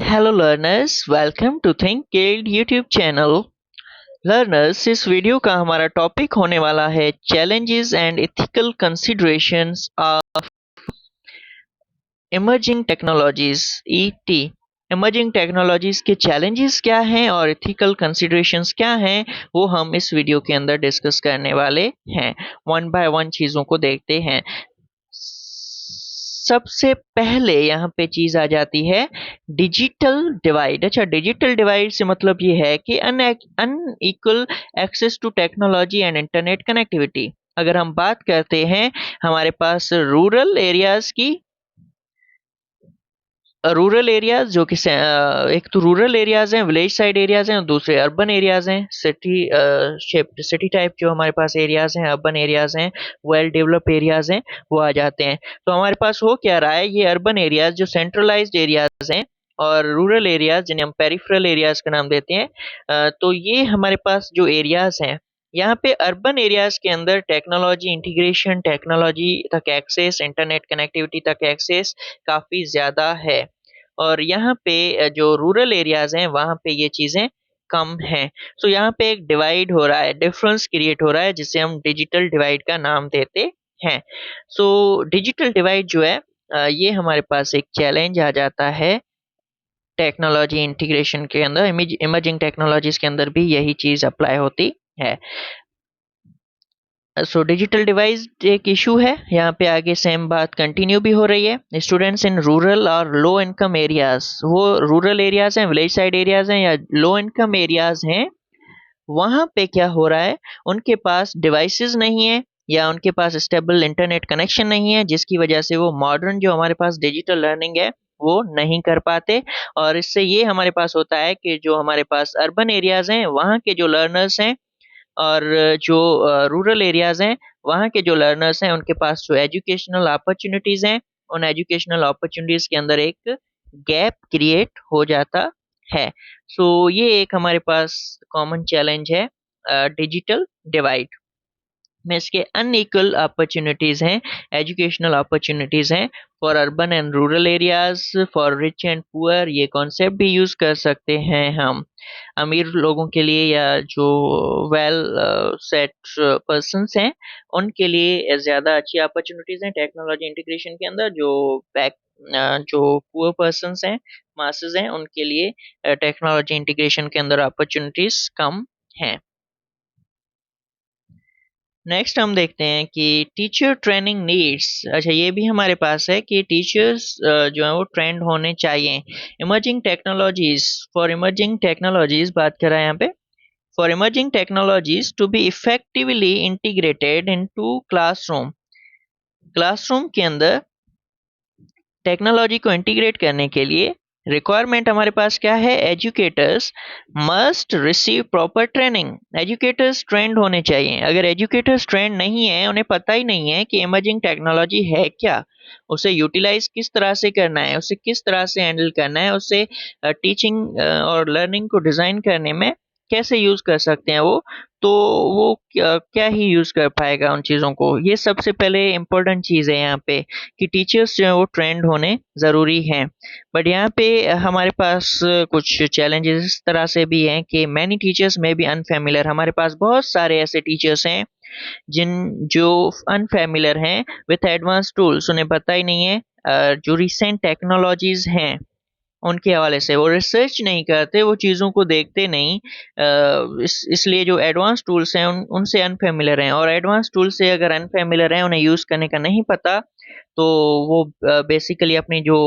Hello learners, welcome to Think Guild YouTube channel। Learners इस video का हमारा topic होने वाला है challenges and ethical considerations of emerging technologies ET. Emerging technologies के चैलेंजेस क्या हैं और एथिकल कंसीडरेशंस क्या हैं, वो हम इस वीडियो के अंदर डिस्कस करने वाले हैं। वन बाय वन चीज़ों को देखते हैं। सबसे पहले यहाँ पे चीज आ जाती है डिजिटल डिवाइड। अच्छा, डिजिटल डिवाइड से मतलब ये है कि unequal access to technology and internet connectivity. अगर हम बात करते हैं हमारे पास रूरल एरियाज की, रूरल एरियाज जो कि एक तो रूरल एरियाज हैं, विलेज साइड एरियाज हैं, और दूसरे अर्बन एरियाज हैं, सिटी टाइप जो हमारे पास एरियाज हैं, अर्बन एरियाज हैं, वेल डेवलप एरियाज हैं, वो आ जाते हैं। तो हमारे पास हो क्या रहा है, ये अर्बन एरियाज जो सेंट्रलाइज्ड एरियाज हैं और रूरल एरियाज जिन्हें हम पेरिफेरल एरियाज का नाम देते हैं, तो ये हमारे पास जो एरियाज हैं, यहाँ पे अर्बन एरियाज के अंदर टेक्नोलॉजी इंटीग्रेशन, टेक्नोलॉजी तक एक्सेस, इंटरनेट कनेक्टिविटी तक एक्सेस काफ़ी ज़्यादा है। और यहाँ पे जो रूरल एरियाज हैं वहाँ पे ये चीज़ें कम हैं। सो यहाँ पे एक डिवाइड हो रहा है, डिफरेंस क्रिएट हो रहा है, जिसे हम डिजिटल डिवाइड का नाम देते हैं। सो डिजिटल डिवाइड जो है, ये हमारे पास एक चैलेंज आ जाता है टेक्नोलॉजी इंटीग्रेशन के अंदर। इमर्जिंग टेक्नोलॉजीज के अंदर भी यही चीज़ अप्लाई होती है। सो डिजिटल डिवाइड एक इशू है। यहाँ पे आगे सेम बात कंटिन्यू भी हो रही है। स्टूडेंट्स इन रूरल और लो इनकम एरियाज, वो रूरल एरियाज हैं, विलेज साइड एरियाज हैं या लो इनकम एरियाज हैं, वहाँ पे क्या हो रहा है, उनके पास डिवाइसेस नहीं है या उनके पास स्टेबल इंटरनेट कनेक्शन नहीं है, जिसकी वजह से वो मॉडर्न जो हमारे पास डिजिटल लर्निंग है वो नहीं कर पाते। और इससे ये हमारे पास होता है कि जो हमारे पास अर्बन एरियाज हैं वहाँ के जो लर्नर्स हैं और जो रूरल एरियाज हैं वहाँ के जो लर्नर्स हैं, उनके पास जो एजुकेशनल अपॉर्चुनिटीज हैं, उन एजुकेशनल अपॉर्चुनिटीज के अंदर एक गैप क्रिएट हो जाता है। सो ये एक हमारे पास कॉमन चैलेंज है, डिजिटल डिवाइड में इसके अनइक्वल अपॉर्चुनिटीज हैं, एजुकेशनल अपॉर्चुनिटीज हैं for urban and rural areas, for rich and poor. ये कॉन्सेप्ट भी यूज कर सकते हैं हम अमीर लोगों के लिए या जो वेल सेट पर्सन्स हैं, उनके लिए ज़्यादा अच्छी अपॉर्चुनिटीज हैं टेक्नोलॉजी इंटीग्रेशन के अंदर। जो पुअर पर्सन्स हैं, मासेस हैं, उनके लिए टेक्नोलॉजी इंटीग्रेशन के अंदर अपॉर्चुनिटीज कम हैं। नेक्स्ट हम देखते हैं कि टीचर ट्रेनिंग नीड्स। अच्छा, ये भी हमारे पास है कि टीचर्स जो है वो ट्रेंड होने चाहिए। Emerging technologies, for emerging technologies बात कर रहे हैं यहाँ पे। For emerging technologies to be effectively integrated into classroom, classroom के अंदर टेक्नोलॉजी को इंटीग्रेट करने के लिए रिक्वायरमेंट हमारे पास क्या है, educators must receive proper training. Educators trend होने चाहिए। अगर एजुकेटर्स ट्रेंड नहीं है, उन्हें पता ही नहीं है कि इमर्जिंग टेक्नोलॉजी है क्या, उसे यूटिलाइज किस तरह से करना है, उसे किस तरह से हैंडल करना है, उसे टीचिंग और लर्निंग को डिज़ाइन करने में कैसे यूज कर सकते हैं तो वो क्या ही यूज कर पाएगा उन चीज़ों को। ये सबसे पहले इम्पोर्टेंट चीज़ है यहाँ पे कि टीचर्स जो है वो ट्रेंड होने ज़रूरी हैं। बट यहाँ पे हमारे पास कुछ चैलेंजेस इस तरह से भी हैं कि मैनी टीचर्स में भी अनफेमिलियर। हमारे पास बहुत सारे ऐसे टीचर्स हैं जो अनफेमिलियर हैं विथ एडवांस टूल्स। उन्हें पता ही नहीं है जो रिसेंट टेक्नोलॉजीज हैं उनके हवाले से, वो रिसर्च नहीं करते, वो चीज़ों को देखते नहीं। इसलिए जो एडवांस टूल्स हैं उनसे अनफेमिलियर हैं, और एडवांस टूल से अगर अनफेमिलियर हैं, उन्हें यूज़ करने का नहीं पता, तो वो बेसिकली अपनी जो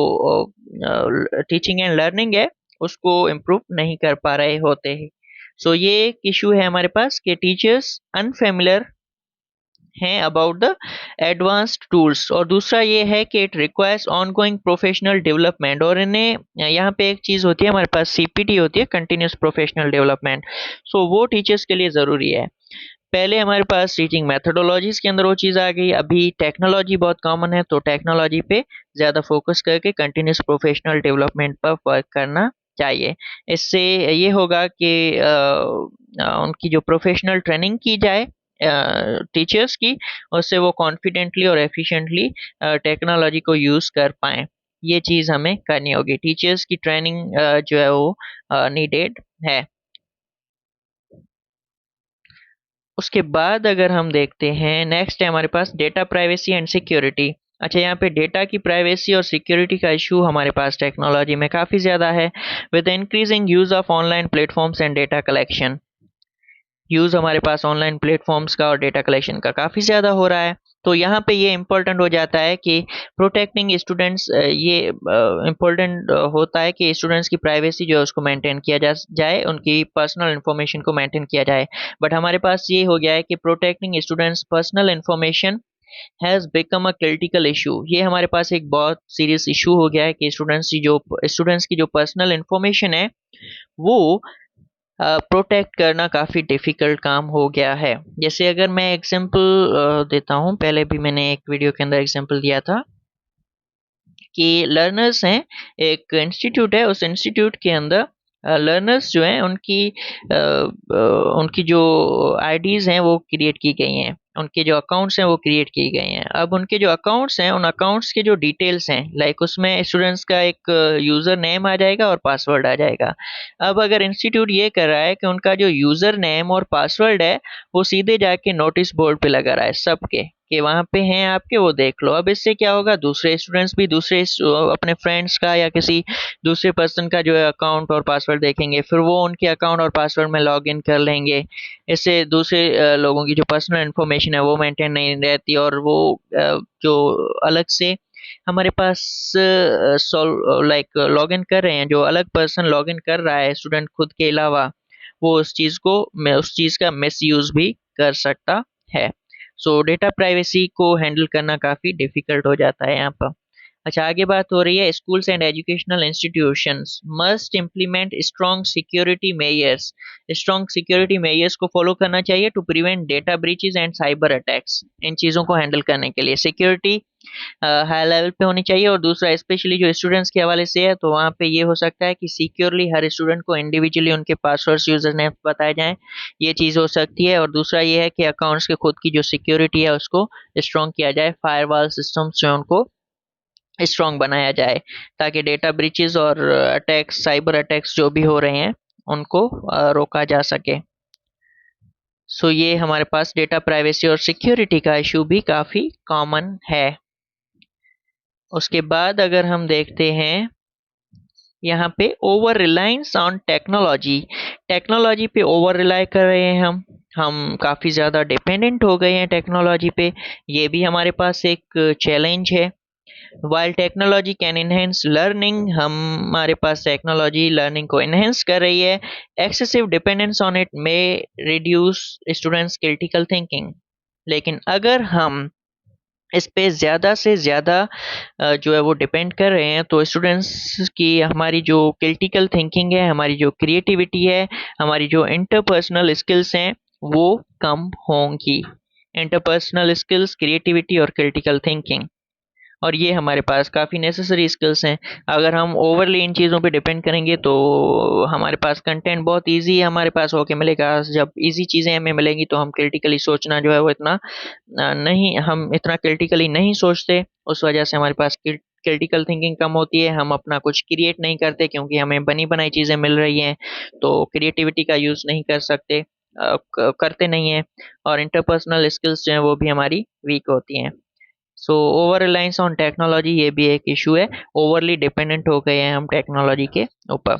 टीचिंग एंड लर्निंग है उसको इम्प्रूव नहीं कर पा रहे होते हैं। सो ये एक इशू है हमारे पास कि टीचर्स अनफेमिलियर हैं अबाउट द एडवांस्ड टूल्स। और दूसरा ये है कि it requires ongoing professional development. और इन्हें यहाँ पे एक चीज़ होती है हमारे पास, सीपीटी होती है, कंटिन्यूस प्रोफेशनल डेवलपमेंट। सो वो टीचर्स के लिए ज़रूरी है। पहले हमारे पास टीचिंग मेथोडोलॉजीज के अंदर वो चीज़ आ गई, अभी टेक्नोलॉजी बहुत कॉमन है तो टेक्नोलॉजी पे ज़्यादा फोकस करके कंटिन्यूस प्रोफेशनल डेवलपमेंट पर वर्क करना चाहिए। इससे ये होगा कि उनकी जो प्रोफेशनल ट्रेनिंग की जाए टीचर्स की, उससे वो कॉन्फिडेंटली और एफिशिएंटली टेक्नोलॉजी को यूज़ कर पाएँ। ये चीज़ हमें करनी होगी। टीचर्स की ट्रेनिंग जो है वो नीडेड है। उसके बाद अगर हम देखते हैं, नेक्स्ट है हमारे पास डेटा प्राइवेसी एंड सिक्योरिटी। अच्छा, यहाँ पे डेटा की प्राइवेसी और सिक्योरिटी का इशू हमारे पास टेक्नोलॉजी में काफ़ी ज़्यादा है। With increasing use of online platforms and data collection, use हमारे पास ऑनलाइन प्लेटफॉर्म्स का और डेटा कलेक्शन का काफ़ी ज़्यादा हो रहा है। तो यहाँ पे ये इम्पोर्टेंट हो जाता है कि प्रोटेक्टिंग स्टूडेंट्स, ये इम्पोर्टेंट होता है कि स्टूडेंट्स की प्राइवेसी जो है उसको मेंटेन किया जाए, उनकी पर्सनल इन्फॉर्मेशन को मेंटेन किया जाए। बट हमारे पास ये हो गया है कि protecting students personal information has become a critical issue. ये हमारे पास एक बहुत सीरियस इशू हो गया है कि स्टूडेंट्स की जो पर्सनल इन्फॉर्मेशन है वो प्रोटेक्ट करना काफ़ी डिफ़िकल्ट काम हो गया है। जैसे अगर मैं एग्जांपल देता हूँ, पहले भी मैंने एक वीडियो के अंदर एग्जांपल दिया था कि लर्नर्स हैं, एक इंस्टीट्यूट है, उस इंस्टीट्यूट के अंदर लर्नर्स जो हैं उनकी जो आईडीज़ हैं वो क्रिएट की गई हैं, उनके जो अकाउंट्स हैं वो क्रिएट किए गए हैं। अब उनके जो अकाउंट्स हैं, उन अकाउंट्स के जो डिटेल्स हैं, लाइक उसमें स्टूडेंट्स का एक यूज़र नेम आ जाएगा और पासवर्ड आ जाएगा। अब अगर इंस्टीट्यूट ये कर रहा है कि उनका जो यूज़र नेम और पासवर्ड है वो सीधे जाके नोटिस बोर्ड पे लगा रहा है सबके, कि वहाँ पे हैं आपके, वो देख लो। अब इससे क्या होगा, दूसरे स्टूडेंट्स भी अपने फ्रेंड्स का या किसी दूसरे पर्सन का जो है अकाउंट और पासवर्ड देखेंगे, फिर वो उनके अकाउंट और पासवर्ड में लॉग इन कर लेंगे। इससे दूसरे लोगों की जो पर्सनल इन्फॉर्मेशन है वो मेंटेन नहीं रहती, और वो जो अलग से हमारे पास लाइक लॉग इन कर रहे हैं, जो अलग पर्सन लॉग इन कर रहा है स्टूडेंट खुद के अलावा, वो उस चीज़ का मिस यूज़ भी कर सकता है। सो डेटा प्राइवेसी को हैंडल करना काफ़ी डिफिकल्ट हो जाता है यहाँ पर। अच्छा, आगे बात हो रही है, schools and educational institutions must implement strong security measures. Strong security measures को फॉलो करना चाहिए to prevent data breaches and cyber attacks. इन चीज़ों को हैंडल करने के लिए सिक्योरिटी हाई लेवल पे होनी चाहिए। और दूसरा, स्पेशली जो स्टूडेंट्स के हवाले से है, तो वहाँ पे ये हो सकता है कि सिक्योरली हर स्टूडेंट को इंडिविजुअली उनके पासवर्ड्स, यूजर नेम बताए जाएं, ये चीज़ हो सकती है। और दूसरा ये है कि अकाउंट्स के खुद की जो सिक्योरिटी है उसको स्ट्रॉन्ग किया जाए, फायरवॉल सिस्टम्स जो है उनको स्ट्रॉन्ग बनाया जाए, ताकि डेटा ब्रीचेस और अटैक्स, साइबर अटैक्स जो भी हो रहे हैं उनको रोका जा सके। सो ये हमारे पास डेटा प्राइवेसी और सिक्योरिटी का इशू भी काफ़ी कॉमन है। उसके बाद अगर हम देखते हैं यहाँ पे, over reliance on technology. Technology पे ओवर रिलाई कर रहे हैं हम काफ़ी ज़्यादा डिपेंडेंट हो गए हैं टेक्नोलॉजी पे। ये भी हमारे पास एक चैलेंज है। While technology can enhance learning, हमारे पास टेक्नोलॉजी लर्निंग को इनहेंस कर रही है। Excessive dependence on it may reduce students critical thinking. लेकिन अगर हम इस पे ज़्यादा से ज़्यादा जो है वो डिपेंड कर रहे हैं, तो स्टूडेंट्स की हमारी जो क्रिटिकल थिंकिंग है, हमारी जो क्रिएटिविटी है, हमारी जो इंटरपर्सनल स्किल्स हैं वो कम होंगी। इंटरपर्सनल स्किल्स, क्रिएटिविटी और क्रिटिकल थिंकिंग, और ये हमारे पास काफ़ी नेसेसरी स्किल्स हैं। अगर हम ओवरली इन चीज़ों पे डिपेंड करेंगे तो हमारे पास कंटेंट बहुत इजी हमारे पास होके मिलेगा। जब इजी चीज़ें हमें मिलेंगी तो हम क्रिटिकली सोचना जो है वो इतना नहीं, हम इतना क्रिटिकली नहीं सोचते। उस वजह से हमारे पास क्रिटिकल थिंकिंग कम होती है, हम अपना कुछ क्रिएट नहीं करते क्योंकि हमें बनी बनाई चीज़ें मिल रही हैं, तो क्रिएटिविटी का यूज़ नहीं कर सकते, करते नहीं हैं। और इंटरपर्सनल स्किल्स जो हैं वो भी हमारी वीक होती हैं। So over reliance on technology, ये भी एक इशू है, ओवरली डिपेंडेंट हो गए हैं हम टेक्नोलॉजी के ऊपर।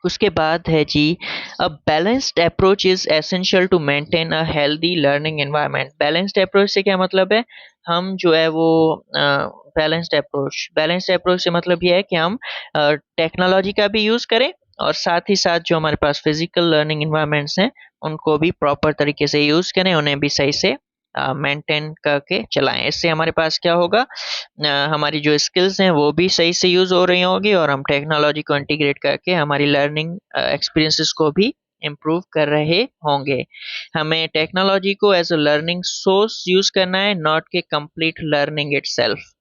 उसके बाद है जी, a balanced approach is essential to maintain a healthy learning environment. Balanced approach से क्या मतलब है, हम जो है वो बैलेंस्ड अप्रोच से मतलब ये है कि हम टेक्नोलॉजी का भी यूज़ करें और साथ ही साथ जो हमारे पास फिजिकल लर्निंग इन्वायरमेंट्स हैं उनको भी प्रॉपर तरीके से यूज़ करें, उन्हें भी सही से मेंटेन करके चलाएं। इससे हमारे पास क्या होगा, हमारी जो स्किल्स हैं वो भी सही से यूज़ हो रही होगी, और हम टेक्नोलॉजी को इंटीग्रेट करके हमारी लर्निंग एक्सपीरियंसेस को भी इम्प्रूव कर रहे होंगे। हमें टेक्नोलॉजी को as a learning source use करना है, नॉट के कंप्लीट लर्निंग इटसेल्फ।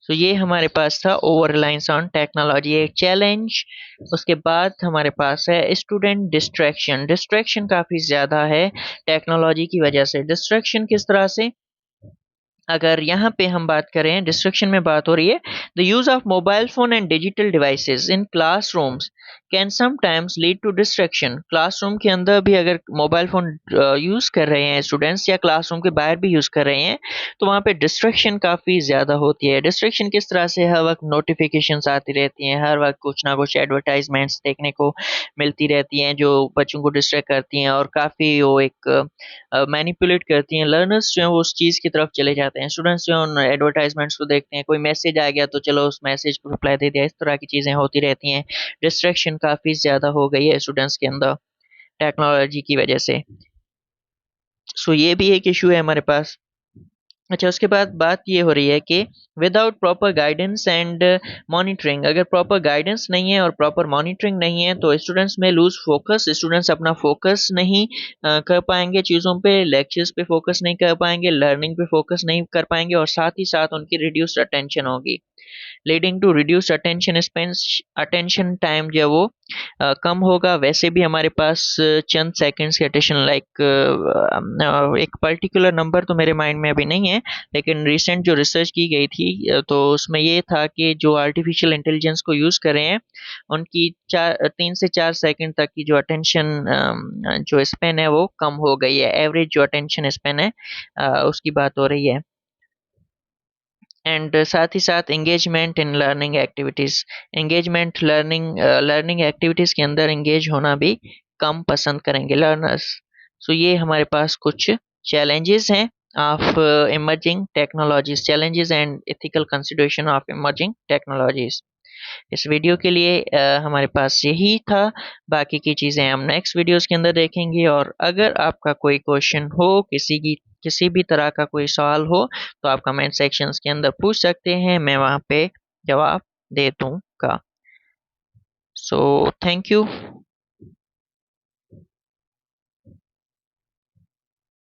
तो ये हमारे पास था ओवर रिलायंस ऑन टेक्नोलॉजी, एक चैलेंज। उसके बाद हमारे पास है स्टूडेंट डिस्ट्रैक्शन। डिस्ट्रैक्शन काफ़ी ज़्यादा है टेक्नोलॉजी की वजह से। डिस्ट्रैक्शन किस तरह से, अगर यहाँ पे हम बात करें, डिस्ट्रक्शन में बात हो रही है, the use of mobile phone and digital devices in classrooms can sometimes lead to distraction. Classroom के अंदर भी अगर मोबाइल फोन यूज कर रहे हैं स्टूडेंट्स, या क्लासरूम के बाहर भी यूज कर रहे हैं, तो वहाँ पे डिस्ट्रैक्शन काफी ज्यादा होती है। डिस्ट्रैक्शन किस तरह से, हर वक्त नोटिफिकेशंस आती रहती हैं, हर वक्त कुछ ना कुछ एडवर्टाइजमेंट्स देखने को मिलती रहती हैं जो बच्चों को डिस्ट्रैक्ट करती हैं, और काफी वो एक मैनिपुलेट करती हैं। लर्नर्स जो है वो उस चीज़ की तरफ चले जाते हैं। स्टूडेंट्स जो है उन एडवर्टाइजमेंट्स को देखते हैं, कोई मैसेज आ गया तो चलो उस मैसेज को रिप्लाई दे दिया, इस तरह की चीज़ें होती रहती हैं। डिस्ट्रैक्शन काफ़ी ज़्यादा हो गई है स्टूडेंट्स के अंदर टेक्नोलॉजी की वजह से। सो ये भी एक इशू है हमारे पास। अच्छा, उसके बाद बात ये हो रही है कि without proper guidance and monitoring, अगर प्रॉपर गाइडेंस नहीं है और प्रॉपर मॉनिटरिंग नहीं है तो स्टूडेंट्स में लूज फोकस, स्टूडेंट्स अपना फोकस नहीं कर पाएंगे चीज़ों पे, लेक्चर्स पे फोकस नहीं कर पाएंगे, लर्निंग पे फोकस नहीं कर पाएंगे, और साथ ही साथ उनकी रिड्यूस्ड अटेंशन होगी, leading to reduce attention span. Attention time जो है वो कम होगा। वैसे भी हमारे पास चंद सेकंड्स के अटेंशन, लाइक एक पर्टिकुलर नंबर तो मेरे माइंड में अभी नहीं है, लेकिन रिसेंट जो रिसर्च की गई थी तो उसमें ये था कि जो आर्टिफिशियल इंटेलिजेंस को यूज़ कर रहे हैं उनकी 3 से 4 सेकंड तक की जो अटेंशन जो स्पेन है वो कम हो गई है। एवरेज जो अटेंशन स्पेन है उसकी बात हो रही है। एंड साथ ही साथ engagement in learning activities, engagement learning activities के अंदर एंगेज होना भी कम पसंद करेंगे लर्नर्स। सो ये हमारे पास कुछ चैलेंजेस हैं of emerging technologies, challenges and ethical consideration of emerging technologies. इस वीडियो के लिए हमारे पास यही था। बाकी की चीज़ें हम नेक्स्ट वीडियोस के अंदर देखेंगे, और अगर आपका कोई क्वेश्चन हो, किसी भी तरह का कोई सवाल हो, तो आप कमेंट सेक्शंस के अंदर पूछ सकते हैं, मैं वहाँ पे जवाब दे दूँगा। So thank you.